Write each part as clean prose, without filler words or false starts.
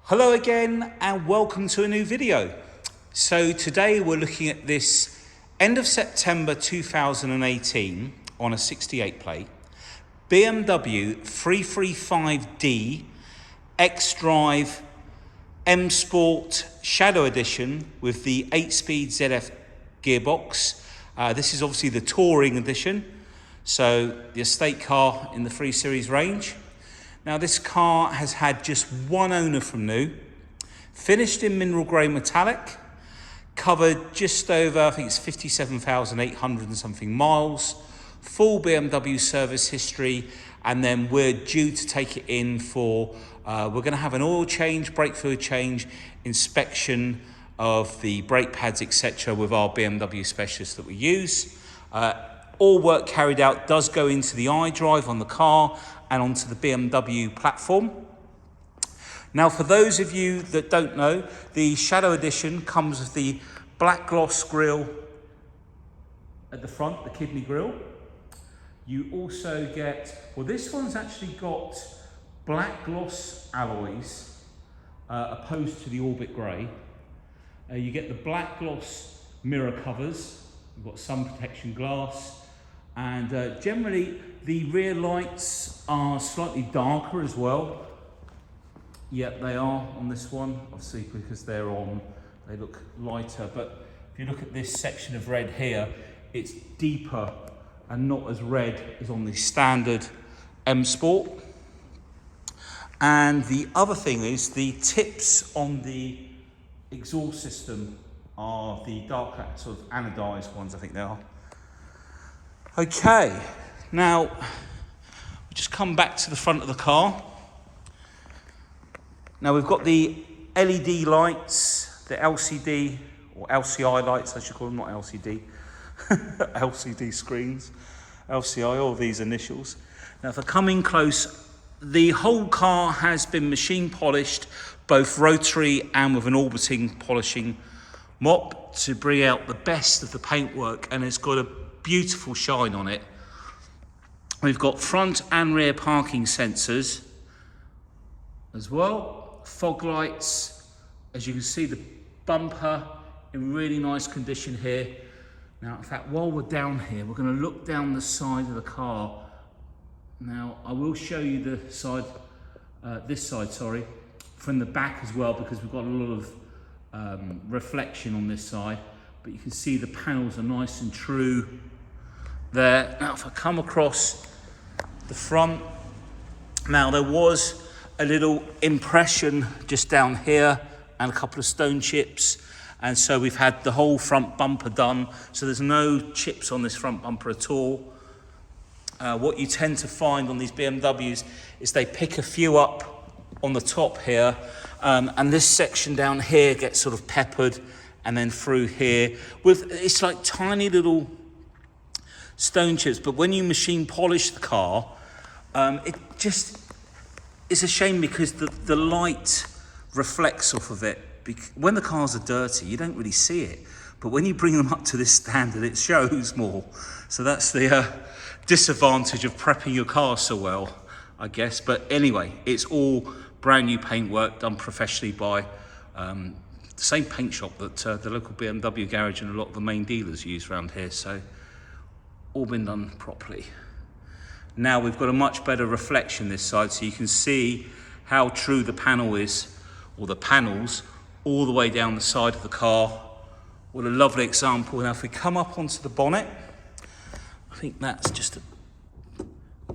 Hello again and welcome to a new video. So today we're looking at this end of September 2018 on a 68 plate BMW 335d Xdrive M Sport Shadow Edition with the 8-speed ZF gearbox. This is obviously the touring edition, so the estate car in the 3 Series range. Now this car has had just one owner from new, finished in mineral grey metallic, covered just over, I think it's 57,800 and something miles, full BMW service history, and then we're due to take it in for, we're going to have an oil change, brake fluid change, inspection of the brake pads, etc. with our BMW specialist that we use. All work carried out does go into the iDrive on the car and onto the BMW platform. Now, for those of you that don't know, the Shadow Edition comes with the black gloss grille at the front, the kidney grille. You also get, well, this one's actually got black gloss alloys opposed to the Orbit Grey. You get the black gloss mirror covers. You've got sun protection glass. And generally, the rear lights are slightly darker as well. Yep, they are on this one, obviously because they're on, they look lighter. But if you look at this section of red here, it's deeper and not as red as on the standard M Sport. And the other thing is the tips on the exhaust system are the darker sort of anodized ones, I think they are. Okay, now we'll just come back to the front of the car. Now we've got the LED lights, the LCD or LCI lights, I should call them, not LCD, LCD screens, LCI, all these initials. Now if I come in close, the whole car has been machine polished, both rotary and with an orbiting polishing mop to bring out the best of the paintwork, and it's got a beautiful shine on it. We've got front and rear parking sensors as well, fog lights. As you can see, the bumper in really nice condition here. Now, in fact, while we're down here, we're going to look down the side of the car. Now, I will show you the side, this side, sorry, from the back as well, because we've got a lot of reflection on this side. But you can see the panels are nice and true there. Now, if I come across the front, now there was a little impression just down here and a couple of stone chips, and so we've had the whole front bumper done, so there's no chips on this front bumper at all. What you tend to find on these BMWs is they pick a few up on the top here, and this section down here gets sort of peppered, and then through here with, it's like tiny little stone chips. But when you machine polish the car, it just, it's a shame because the light reflects off of it. When the cars are dirty, you don't really see it, but when you bring them up to this standard, it shows more. So that's the disadvantage of prepping your car so well, I guess. But anyway, it's all brand new paintwork done professionally by the same paint shop that the local BMW garage and a lot of the main dealers use around here, so all been done properly. Now we've got a much better reflection this side, so you can see how true the panel is, or the panels, all the way down the side of the car. What a lovely example. Now if we come up onto the bonnet, I think that's just a,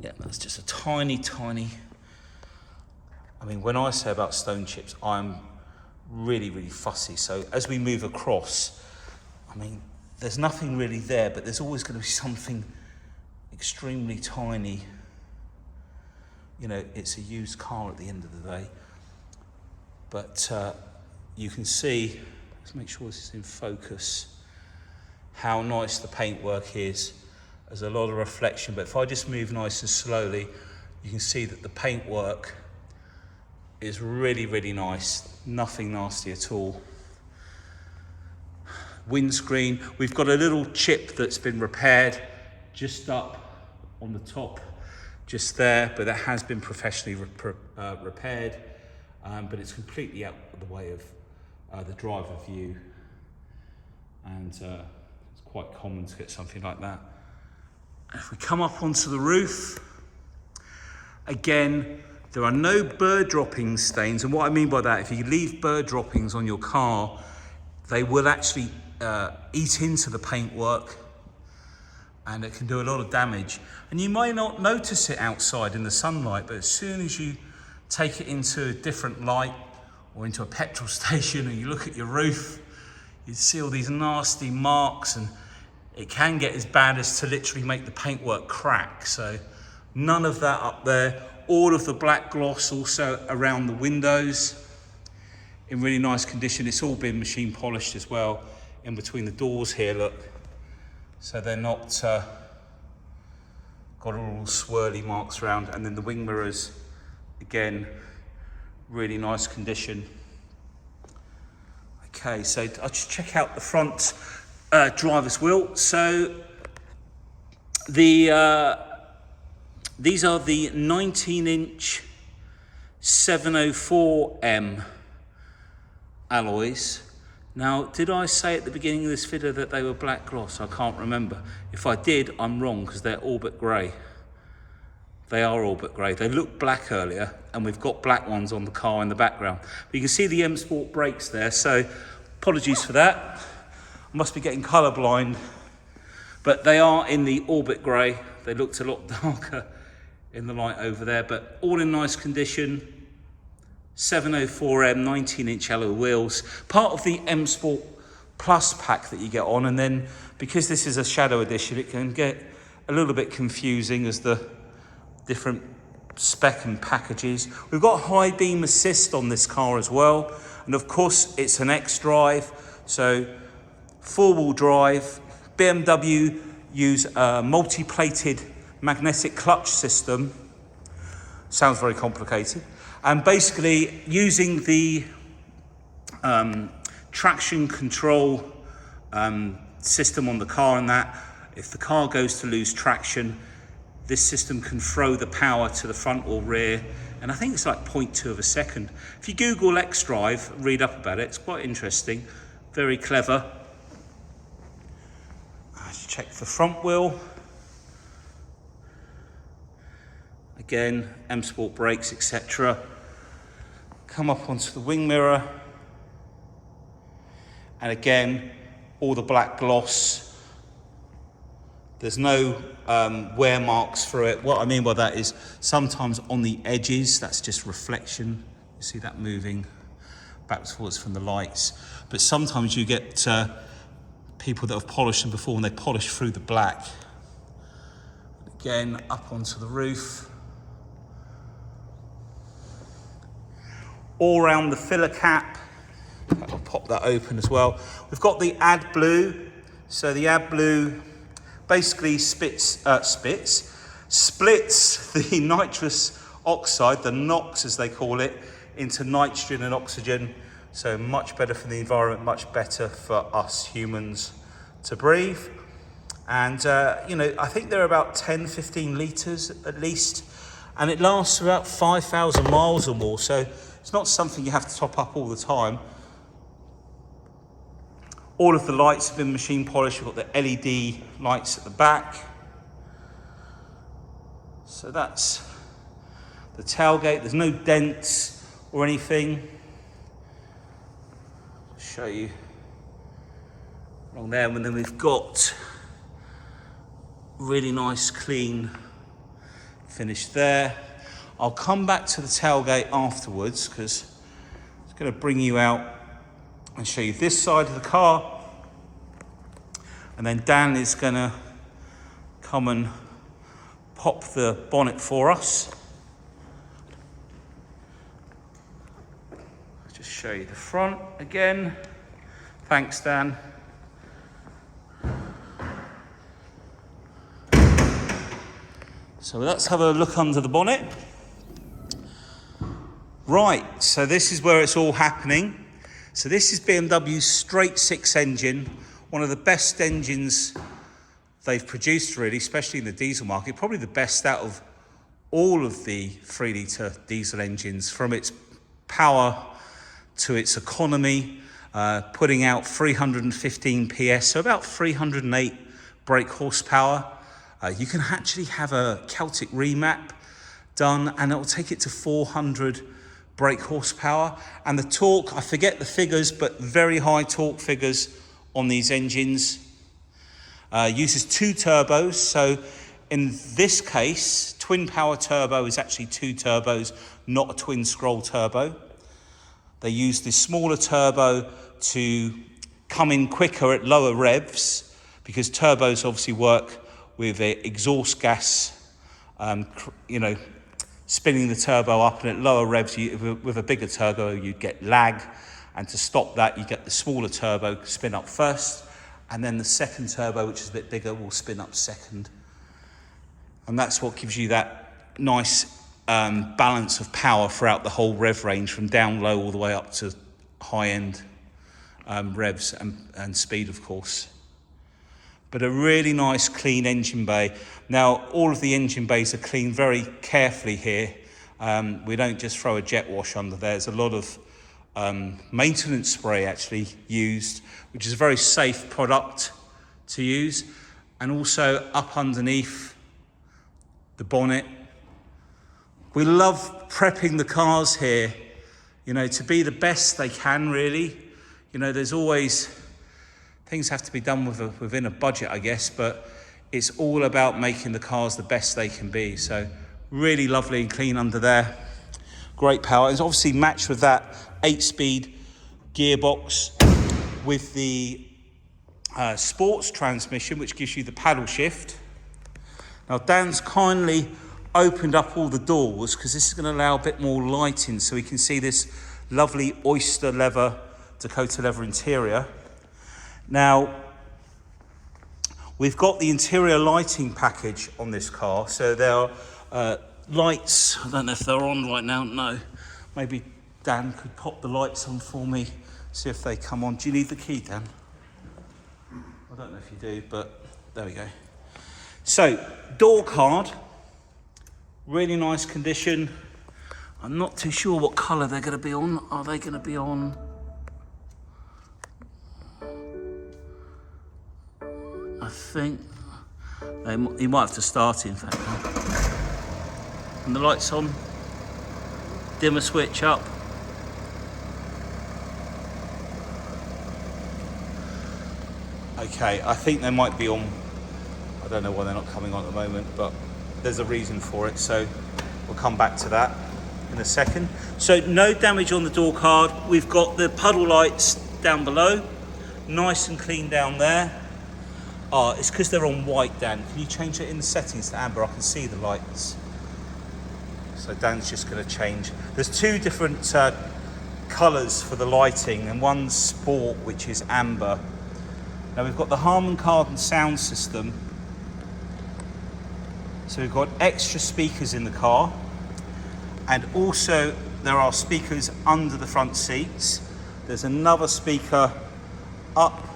yeah, that's just a tiny, I mean, when I say about stone chips, I'm really, really fussy. So as we move across, I mean, there's nothing really there, but there's always going to be something extremely tiny. You know, it's a used car at the end of the day. But you can see, let's make sure this is in focus, how nice the paintwork is. There's a lot of reflection, but if I just move nice and slowly, you can see that the paintwork is really, really nice. Nothing nasty at all. Windscreen, we've got a little chip that's been repaired just up on the top, just there, but that has been professionally repaired. but it's completely out of the way of the driver view, and it's quite common to get something like that. If we come up onto the roof, again, there are no bird dropping stains, and what I mean by that, if you leave bird droppings on your car, they will actually eat into the paintwork, and it can do a lot of damage. And you may not notice it outside in the sunlight, but as soon as you take it into a different light or into a petrol station and you look at your roof, you see all these nasty marks, and it can get as bad as to literally make the paintwork crack. So none of that up there. All of the black gloss also around the windows in really nice condition. It's all been machine polished as well in between the doors here, look. So they're not got all swirly marks around. And then the wing mirrors, again, really nice condition. Okay, so I'll just check out the front driver's wheel. So these are the 19-inch 704M alloys. Now, did I say at the beginning of this video that they were black gloss? I can't remember. If I did, I'm wrong, because they're orbit grey. They are orbit grey. They looked black earlier, and we've got black ones on the car in the background. But you can see the M Sport brakes there, so apologies for that. I must be getting colour blind. But they are in the orbit grey. They looked a lot darker in the light over there, but all in nice condition. 704M 19-inch alloy wheels, part of the M Sport Plus pack that you get on, and then because this is a shadow edition, it can get a little bit confusing as the different spec and packages. We've got high beam assist on this car as well, and of course it's an Xdrive, so four-wheel drive. BMW use a multi-plated magnetic clutch system. Sounds very complicated. And basically using the traction control system on the car, and that if the car goes to lose traction, this system can throw the power to the front or rear, and I think it's like 0.2 of a second. If you Google Xdrive, read up about it, it's quite interesting, very clever. Let's check the front wheel. Again, M Sport brakes, etc. Come up onto the wing mirror, and again, all the black gloss. There's no wear marks through it. What I mean by that is sometimes on the edges, that's just reflection. You see that moving backwards and forwards from the lights. But sometimes you get people that have polished them before and they polish through the black. Again, up onto the roof. All around the filler cap. I'll pop that open as well. We've got the AdBlue. So the AdBlue basically splits the nitrous oxide, the NOx as they call it, into nitrogen and oxygen. So much better for the environment, much better for us humans to breathe. And I think they're about 10-15 litres at least, and it lasts about 5,000 miles or more. So it's not something you have to top up all the time. All of the lights have been machine polished. We've got the LED lights at the back. So that's the tailgate. There's no dents or anything. I'll show you along there. And then we've got really nice, clean finish there. I'll come back to the tailgate afterwards because it's going to bring you out and show you this side of the car, and then Dan is going to come and pop the bonnet for us. I'll just show you the front again. Thanks, Dan. So let's have a look under the bonnet. Right, so this is where it's all happening. So this is BMW's straight six engine, one of the best engines they've produced really, especially in the diesel market, probably the best out of all of the 3 litre diesel engines from its power to its economy, putting out 315 PS, so about 308 brake horsepower. You can actually have a Celtic remap done and it will take it to 400 brake horsepower. And the torque, I forget the figures, but very high torque figures on these engines. Uses 2 turbos, so in this case, twin power turbo is actually 2 turbos, not a twin scroll turbo. They use this smaller turbo to come in quicker at lower revs, because turbos obviously work with exhaust gas, spinning the turbo up, and at lower revs, with a bigger turbo, you'd get lag. And to stop that, you get the smaller turbo spin up first, and then the second turbo, which is a bit bigger, will spin up second. And that's what gives you that nice balance of power throughout the whole rev range, from down low all the way up to high-end revs and speed, of course. But a really nice clean engine bay. Now, all of the engine bays are cleaned very carefully here. We don't just throw a jet wash under there. There's a lot of maintenance spray actually used, which is a very safe product to use. And also up underneath the bonnet. We love prepping the cars here, to be the best they can, really. There's always, things have to be done within a budget, I guess, but it's all about making the cars the best they can be. So really lovely and clean under there. Great power. It's obviously matched with that 8-speed gearbox with the sports transmission, which gives you the paddle shift. Now, Dan's kindly opened up all the doors because this is going to allow a bit more lighting, so we can see this lovely Oyster Dakota leather interior. Now, we've got the interior lighting package on this car. So there are lights. I don't know if they're on right now. No. Maybe Dan could pop the lights on for me, see if they come on. Do you need the key, Dan? I don't know if you do, but there we go. So, door card. Really nice condition. I'm not too sure what colour they're going to be on. Are they going to be on? I think you might have to start it, in fact. And the lights on. Dimmer switch up. Okay, I think they might be on. I don't know why they're not coming on at the moment, but there's a reason for it, so we'll come back to that in a second. So no damage on the door card. We've got the puddle lights down below, nice and clean down there. It's because they're on white, Dan. Can you change it in the settings to amber? I can see the lights. So Dan's just going to change. There's 2 different colours for the lighting, and one's sport, which is amber. Now we've got the Harman Kardon sound system. So we've got extra speakers in the car, and also there are speakers under the front seats. There's another speaker up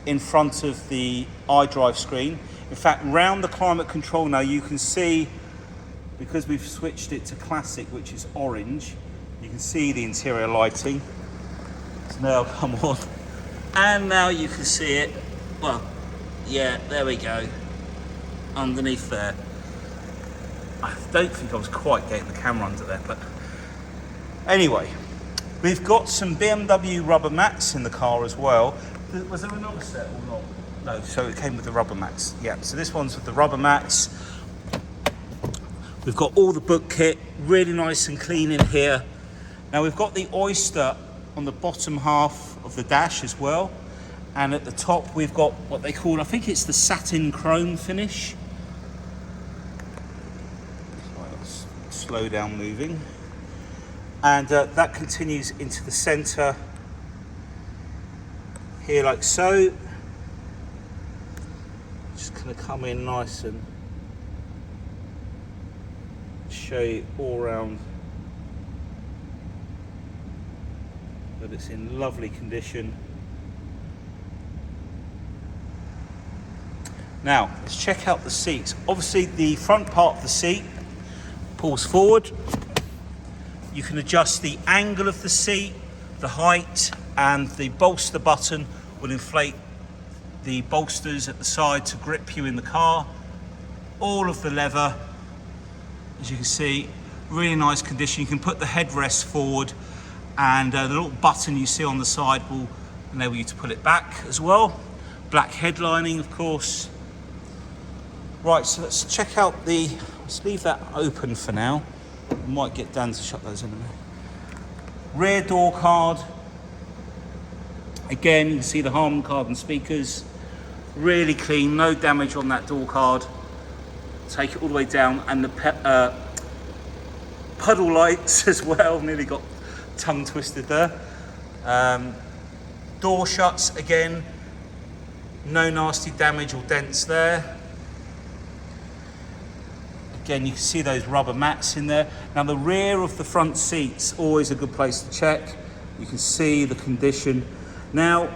in front of the iDrive screen. In fact, round the climate control now, you can see, because we've switched it to classic, which is orange, you can see the interior lighting. It's now come on, and now you can see it. Well, yeah, there we go, underneath there. I don't think I was quite getting the camera under there, but anyway, we've got some BMW rubber mats in the car as well. Was there another set or not? No, so it came with the rubber mats. Yeah, so this one's with the rubber mats. We've got all the book kit, really nice and clean in here. Now we've got the Oyster on the bottom half of the dash as well. And at the top we've got what they call, I think it's the satin chrome finish. Let's slow down moving. And that continues into the center here like so. Just gonna come in nice and show you all around that it's in lovely condition. Now let's check out the seats. Obviously the front part of the seat pulls forward, You can adjust the angle of the seat, the height, and the bolster button will inflate the bolsters at the side to grip you in the car. All of the leather, as you can see, really nice condition. You can put the headrest forward, and the little button you see on the side will enable you to pull it back as well. Black headlining, of course. Right, so let's check out let's leave that open for now. We might get Dan to shut those in a minute. Rear door card. Again, you can see the Harman Kardon speakers. Really clean, no damage on that door card. Take it all the way down, and the puddle lights as well. Nearly got tongue twisted there. Door shuts, again, no nasty damage or dents there. Again, you can see those rubber mats in there. Now the rear of the front seats, always a good place to check. You can see the condition. Now,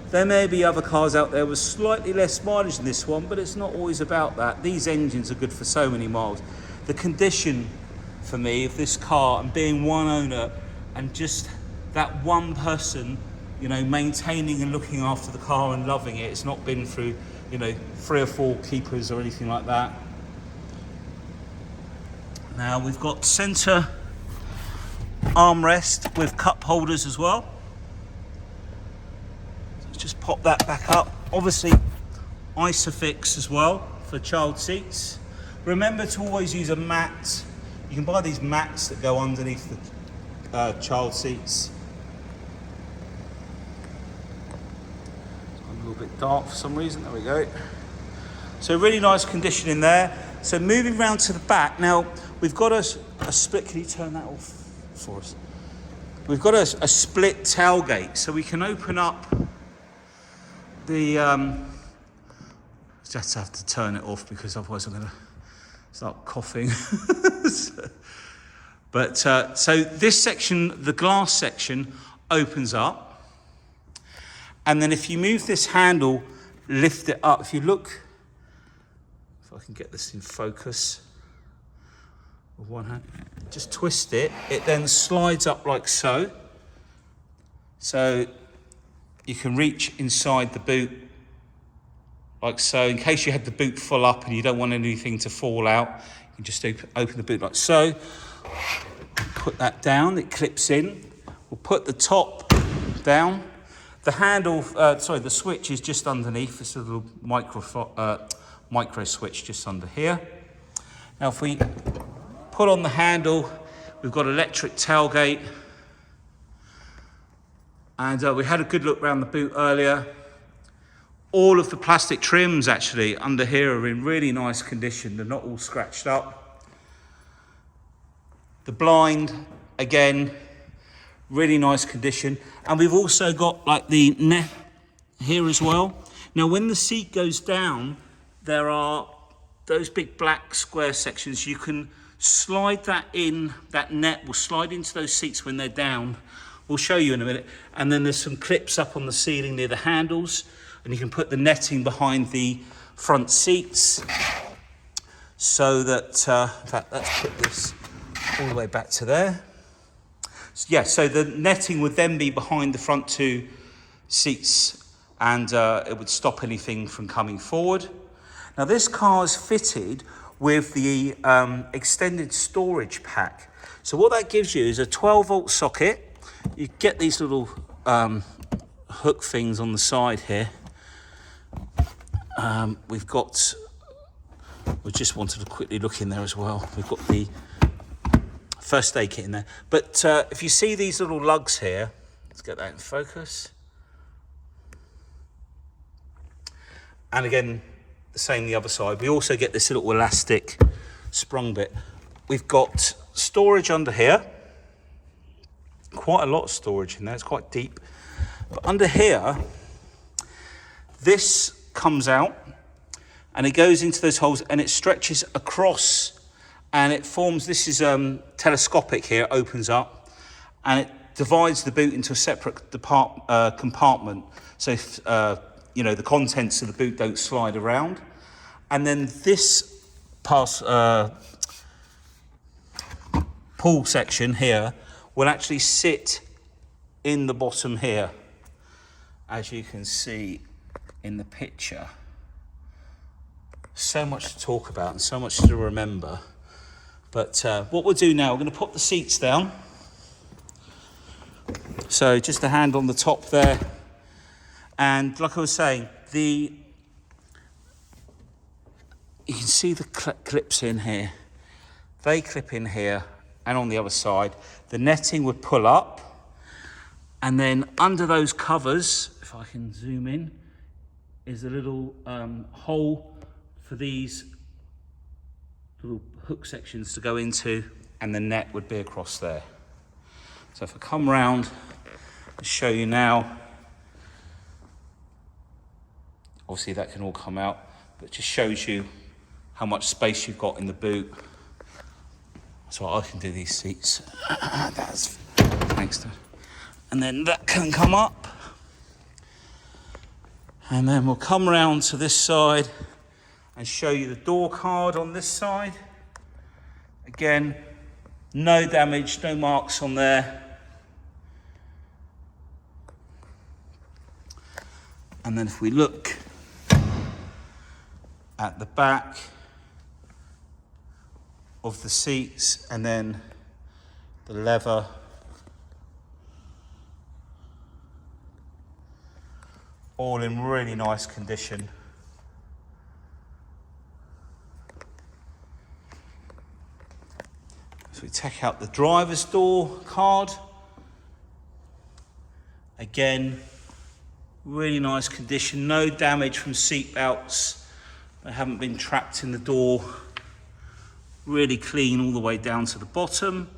there may be other cars out there with slightly less mileage than this one, but it's not always about that. These engines are good for so many miles. The condition for me of this car, and being one owner, and just that one person, you know, maintaining and looking after the car and loving it. It's not been through, you know, 3 or 4 keepers or anything like that. Now we've got centre armrest with cup holders as well. Let's just pop that back up. Obviously, Isofix as well for child seats. Remember to always use a mat. You can buy these mats that go underneath the child seats. It's gone a little bit dark for some reason. There we go. So really nice condition in there. So moving round to the back. Now, we've got a split. Can you turn that off for us? We've got a split tailgate, so we can open up the... just have to turn it off because otherwise I'm going to start coughing. But so this section, the glass section, opens up. And then if you move this handle, lift it up. If you look, if I can get this in focus with one hand, just twist it. It then slides up like so. So you can reach inside the boot like so. In case you had the boot full up and you don't want anything to fall out, you can just open the boot like so. Put that down, it clips in. We'll put the top down. The handle, the switch is just underneath. It's a little micro switch just under here. Now if we put on the handle, we've got electric tailgate. And we had a good look around the boot earlier. All of the plastic trims actually under here are in really nice condition. They're not all scratched up. The blind, again, really nice condition. And we've also got like the net here as well. Now when the seat goes down, there are those big black square sections. You can slide that in, that net will slide into those seats when they're down. We'll show you in a minute. And then there's some clips up on the ceiling near the handles, and you can put the netting behind the front seats so that, in fact, let's put this all the way back to there. So, yeah, so the netting would then be behind the front 2 seats, and it would stop anything from coming forward. Now this car is fitted with the extended storage pack. So what that gives you is a 12-volt socket. You get these little hook things on the side here. We just wanted to quickly look in there as well. We've got the first aid kit in there. But if you see these little lugs here, let's get that in focus. And again, the same the other side. We also get this little elastic sprung bit. We've got storage under here. Quite a lot of storage in there. It's quite deep. But under here, this comes out and it goes into those holes and it stretches across and it forms, this is telescopic here, opens up and it divides the boot into a separate compartment. So if, the contents of the boot don't slide around. And then this pull section here will actually sit in the bottom here, as you can see in the picture. So much to talk about and so much to remember. But what we'll do now, we're going to put the seats down. So just a hand on the top there. And like I was saying, you can see the clips in here. They clip in here and on the other side. The netting would pull up. And then under those covers, if I can zoom in, is a little hole for these little hook sections to go into, and the net would be across there. So if I come round and show you now, obviously that can all come out, but it just shows you how much space you've got in the boot. So I can do these seats. That's thanks to. And then that can come up. And then we'll come round to this side and show you the door card on this side. Again, no damage, no marks on there. And then if we look at the back of the seats and then the leather, all in really nice condition. So we take out the driver's door card. Again, really nice condition, no damage from seat belts. They haven't been trapped in the door. Really clean all the way down to the bottom.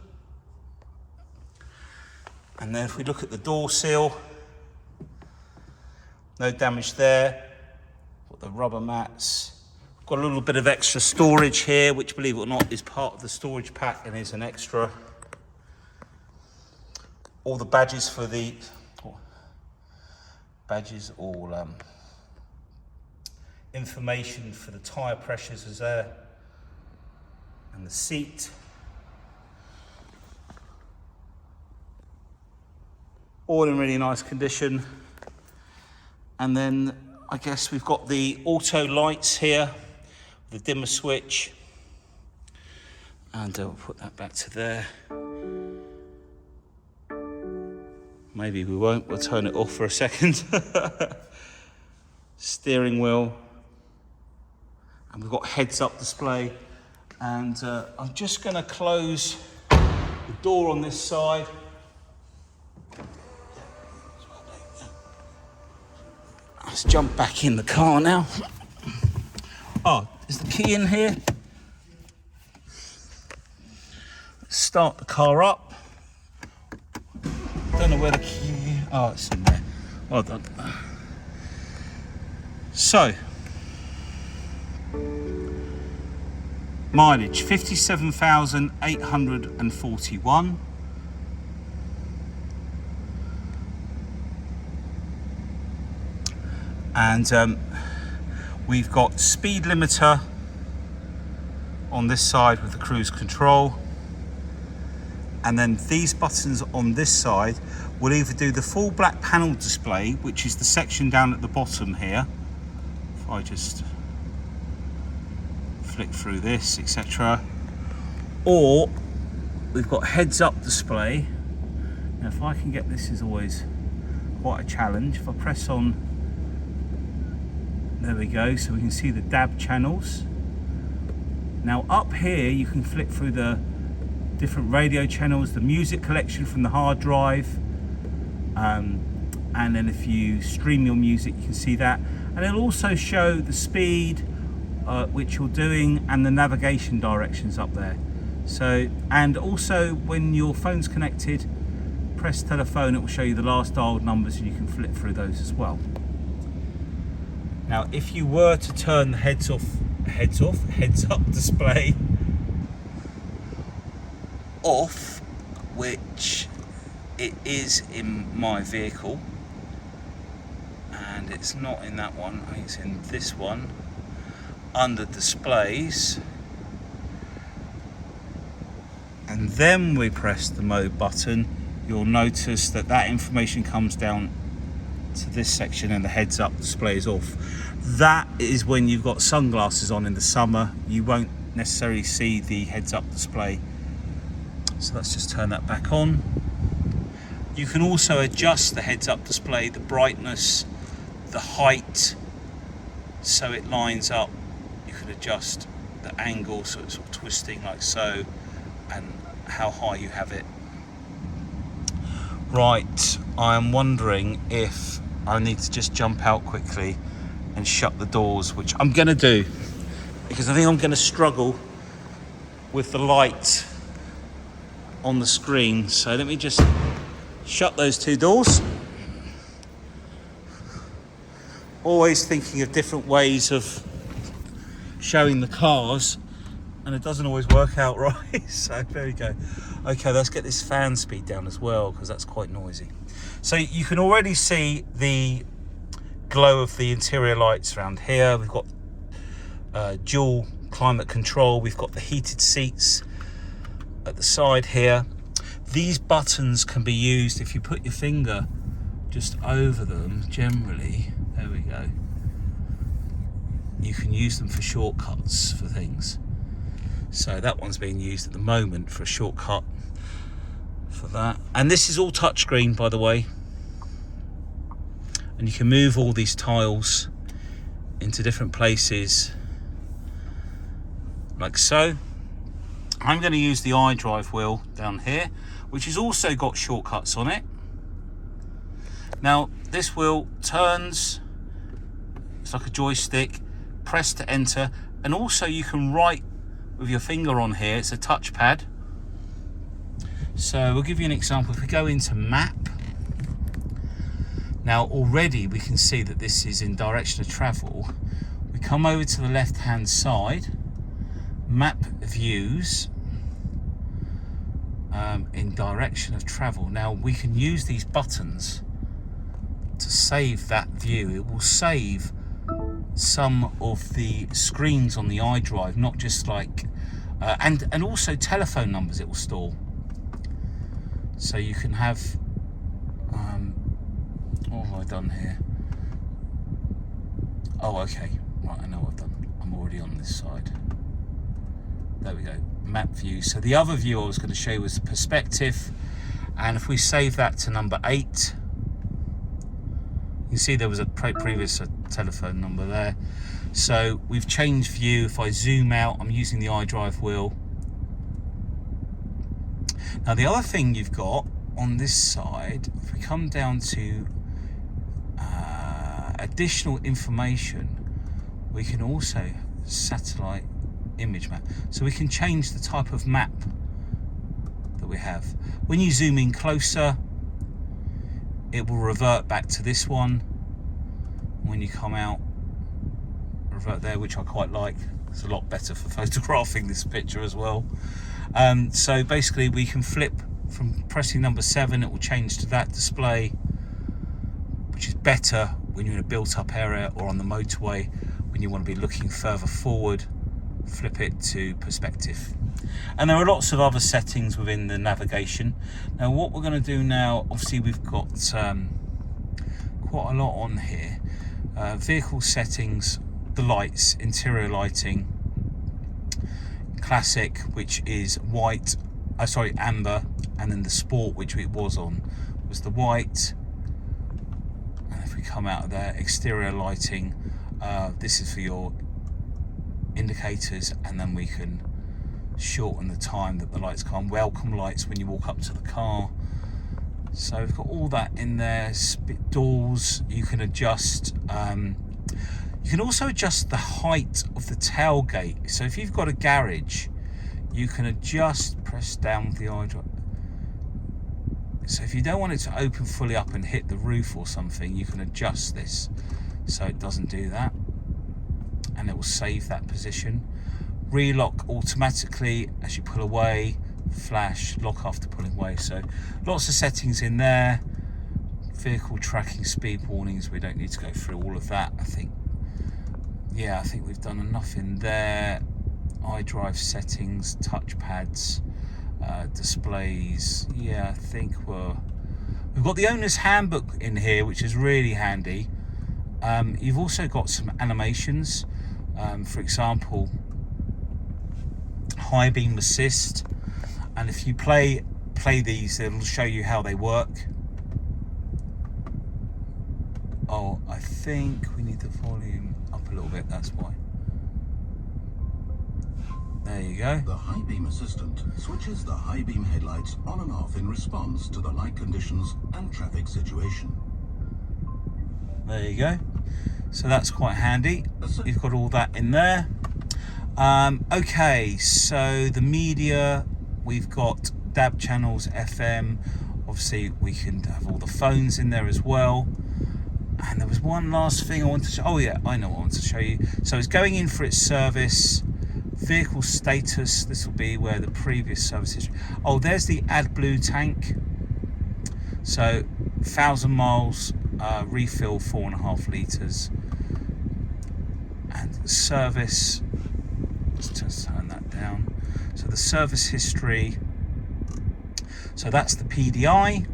And then if we look at the door seal, no damage there. Got the rubber mats. Got a little bit of extra storage here, which, believe it or not, is part of the storage pack and is an extra. All the badges for the badges, all information for the tyre pressures is there, and the seat. All in really nice condition. And then I guess we've got the auto lights here, the dimmer switch, and we'll put that back to there. Maybe we won't, we'll turn it off for a second. Steering wheel, and we've got heads-up display. And I'm just going to close the door on this side. Let's jump back in the car now. Oh, is the key in here? Let's start the car up. Don't know where the key is. Oh, it's in there. Well done. So, mileage 57,841. And we've got speed limiter on this side with the cruise control. And then these buttons on this side will either do the full black panel display, which is the section down at the bottom here. If I just flick through this, etc. Or we've got heads-up display. Now if I can get this, is always quite a challenge. If I press on, there we go, so we can see the DAB channels. Now up here you can flick through the different radio channels, the music collection from the hard drive, and then if you stream your music you can see that, and it'll also show the speed which you're doing and the navigation directions up there. So, and also when your phone's connected, press telephone, it will show you the last dialed numbers and you can flip through those as well. Now if you were to turn the heads-up display off, which it is in my vehicle, and it's not in that one, I think it's in this one, under displays, and and then we press the mode button, you'll notice that that information comes down to this section and the heads up display is off. That is when you've got sunglasses on in the summer. You won't necessarily see the heads up display. So let's just turn that back on. You can also adjust the heads up display, the brightness, the height, so it lines up. You can adjust the angle so it's sort of twisting like so, and how high you have it. Right, I am wondering if I need to just jump out quickly and shut the doors, which I'm going to do, because I think I'm going to struggle with the light on the screen. So let me just shut those two doors. Always thinking of different ways of showing the cars, and it doesn't always work out right. So there we go. Okay, let's get this fan speed down as well, because that's quite noisy. So you can already see the glow of the interior lights around here. We've got dual climate control. We've got the heated seats at the side here. These buttons can be used if you put your finger just over them. Generally, there we go, you can use them for shortcuts for things. So that one's being used at the moment for a shortcut for that. And this is all touchscreen, by the way, and you can move all these tiles into different places like so. I'm going to use the iDrive wheel down here, which has also got shortcuts on it. Now this wheel turns, it's like a joystick, press to enter, and also you can write with your finger on here. It's a touchpad. So we'll give you an example. If we go into map, now already we can see that this is in direction of travel. We come over to the left hand side, map views, in direction of travel. Now we can use these buttons to save that view. It will save some of the screens on the iDrive, not just like and also telephone numbers it will store. So you can have what have I done here? Oh, okay, right, I know what I've done. I'm already on this side. There we go, map view. So the other view I was going to show you was the perspective, and if we save that to number 8, you can see there was a previous telephone number there. So we've changed view. If I zoom out, I'm using the iDrive wheel. Now the other thing you've got on this side, if we come down to additional information, we can also satellite image map. So we can change the type of map that we have. When you zoom in closer, it will revert back to this one. When you come out, revert there, which I quite like. It's a lot better for photographing this picture as well. So basically we can flip from pressing number 7, it will change to that display, which is better when you're in a built-up area or on the motorway. When you want to be looking further forward, flip it to perspective. And there are lots of other settings within the navigation. Now what we're going to do now, obviously we've got quite a lot on here. Vehicle settings, the lights, interior lighting, classic, which is white, amber, and then the sport, which it was on, was the white. And if we come out of there, exterior lighting, this is for your indicators, and then we can shorten the time that the lights come. Welcome lights when you walk up to the car. So we've got all that in there. Doors, you can adjust. You can also adjust the height of the tailgate. So if you've got a garage, you can adjust, press down with the iDrive. So if you don't want it to open fully up and hit the roof or something, you can adjust this so it doesn't do that, and it will save that position. Relock automatically as you pull away, flash, lock after pulling away. So lots of settings in there. Vehicle tracking, speed warnings, we don't need to go through all of that. I think we've done enough in there. iDrive settings, touchpads, Displays, yeah, I think we've got the owner's handbook in here, which is really handy. You've also got some animations, for example, high beam assist, and if you play these, it'll show you how they work. Oh, I think we need the volume up a little bit, that's why. There you go. The high beam assistant switches the high beam headlights on and off in response to the light conditions and traffic situation. There you go. So that's quite handy. You've got all that in there. Okay, so the media, we've got DAB channels, FM. Obviously, we can have all the phones in there as well. And there was one last thing I wanted to show. Oh yeah, I know what I want to show you. So it's going in for its service. Vehicle status, this will be where the previous service history. Oh, there's the AdBlue tank. So 1,000 miles, refill 4.5 litres. And the service, let's just turn that down. So the service history, so that's the PDI,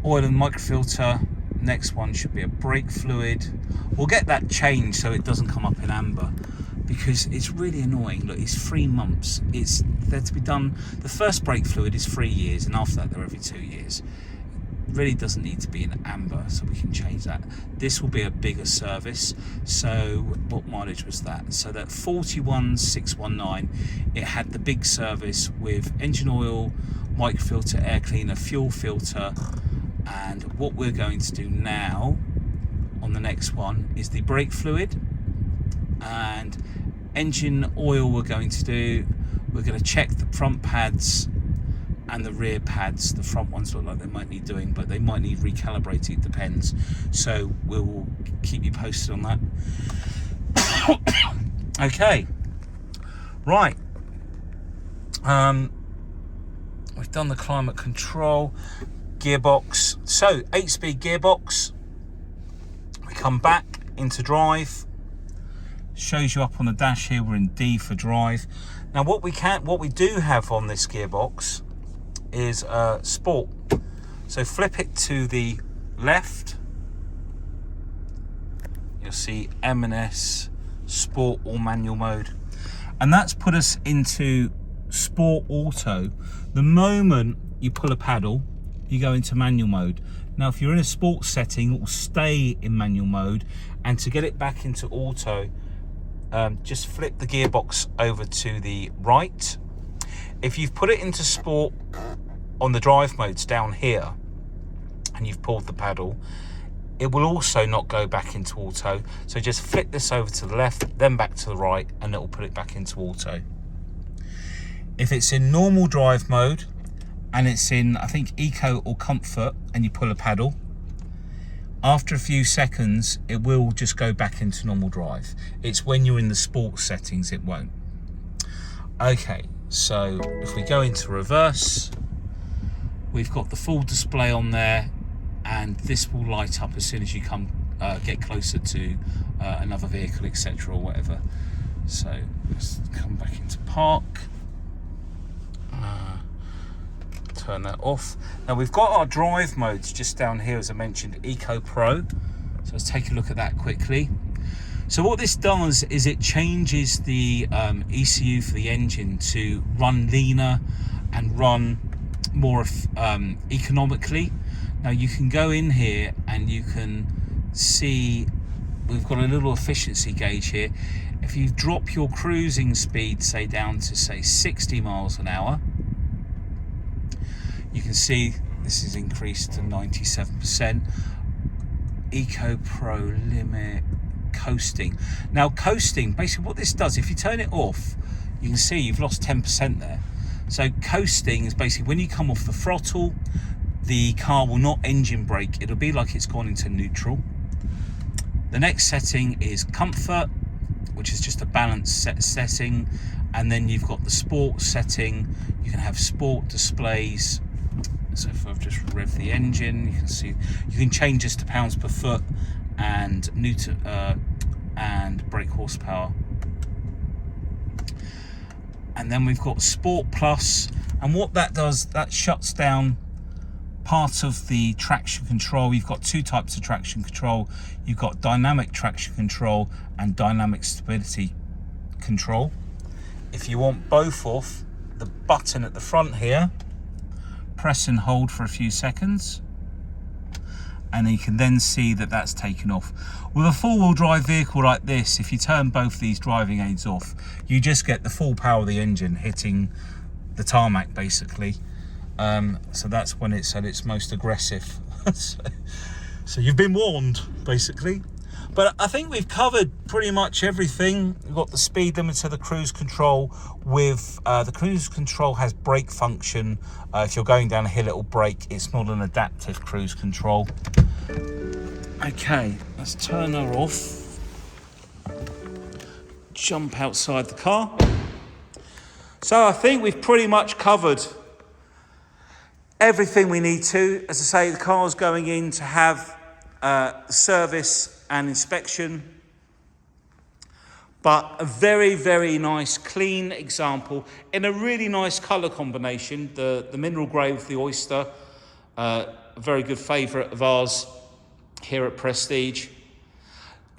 oil and microfilter. Next one should be a brake fluid. We'll get that changed so it doesn't come up in amber, because it's really annoying. Look, it's 3 months. It's there to be done. The first brake fluid is 3 years, and after that they're every 2 years. It really doesn't need to be in amber, so we can change that. This will be a bigger service. So what mileage was that? So that 41,619, it had the big service with engine oil, microfilter, air cleaner, fuel filter. And what we're going to do now on the next one is the brake fluid and engine oil. We're going to check the front pads and the rear pads. The front ones look like they might need doing, but they might need recalibrating, it depends. So we'll keep you posted on that. Okay, right, we've done the climate control. Gearbox, so 8-speed gearbox. We come back into drive, shows you up on the dash here, we're in D for drive. Now what we do have on this gearbox is sport. So flip it to the left, you'll see M&S sport or manual mode, and that's put us into sport auto. The moment you pull a paddle, you go into manual mode. Now if you're in a sports setting, it will stay in manual mode, and to get it back into auto, just flip the gearbox over to the right. If you've put it into sport on the drive modes down here and you've pulled the paddle, it will also not go back into auto. So just flip this over to the left, then back to the right, and it will put it back into auto. If it's in normal drive mode and it's in, I think, eco or comfort, and you pull a paddle, after a few seconds it will just go back into normal drive. It's when you're in the sports settings it won't. Okay, so if we go into reverse, we've got the full display on there, and this will light up as soon as you get closer to another vehicle, etc., or whatever. So let's come back into park. Turn that off. Now we've got our drive modes just down here, as I mentioned, Eco Pro. So let's take a look at that quickly. So what this does is it changes the ECU for the engine to run leaner and run more economically. Now you can go in here and you can see we've got a little efficiency gauge here. If you drop your cruising speed, say down to say 60 miles an hour, you can see this is increased to 97%. Eco Pro limit coasting. Now coasting, basically what this does, if you turn it off, you can see you've lost 10% there. So coasting is basically when you come off the throttle, the car will not engine brake. It'll be like it's gone into neutral. The next setting is comfort, which is just a balanced setting. And then you've got the sport setting. You can have sport displays. So if I've just revved the engine, you can see you can change this to pounds per foot and newton and brake horsepower. And then we've got Sport Plus, and what that does, that shuts down part of the traction control. You've got two types of traction control. You've got dynamic traction control and dynamic stability control. If you want both off, the button at the front here, press and hold for a few seconds, and you can then see that that's taken off. With a four-wheel drive vehicle like this, if you turn both these driving aids off, you just get the full power of the engine hitting the tarmac basically. So that's when it's at its most aggressive. So you've been warned basically. But I think we've covered pretty much everything. We've got the speed limiter, the cruise control. With the cruise control has brake function. If you're going down a hill, it'll brake. It's not an adaptive cruise control. Okay, let's turn her off. Jump outside the car. So I think we've pretty much covered everything we need to. As I say, the car's going in to have service and inspection, but a very, very nice clean example in a really nice colour combination. The mineral grey with the oyster, a very good favourite of ours here at Prestige.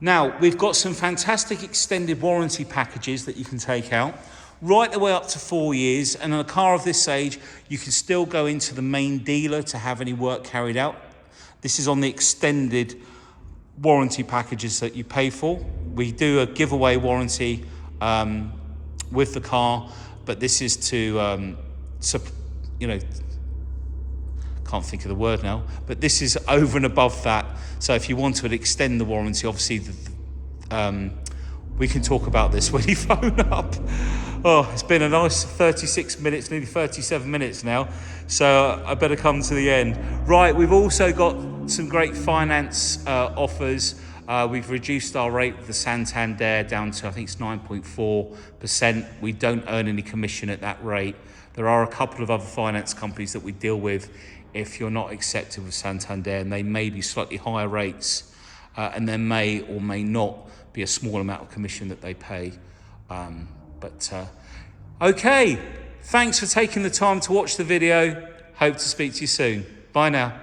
Now, we've got some fantastic extended warranty packages that you can take out, right the way up to 4 years, and on a car of this age, you can still go into the main dealer to have any work carried out. This is on the extended warranty packages that you pay for. We do a giveaway warranty with the car, but this is to, can't think of the word now, but this is over and above that. So if you want to extend the warranty, obviously, we can talk about this when you phone up. Oh, it's been a nice 36 minutes, nearly 37 minutes now, so I better come to the end. Right, we've also got some great finance offers. We've reduced our rate with the Santander down to, I think it's 9.4%. We don't earn any commission at that rate. There are a couple of other finance companies that we deal with if you're not accepted with Santander, and they may be slightly higher rates, and there may or may not be a small amount of commission that they pay. Okay, thanks for taking the time to watch the video. Hope to speak to you soon. Bye now.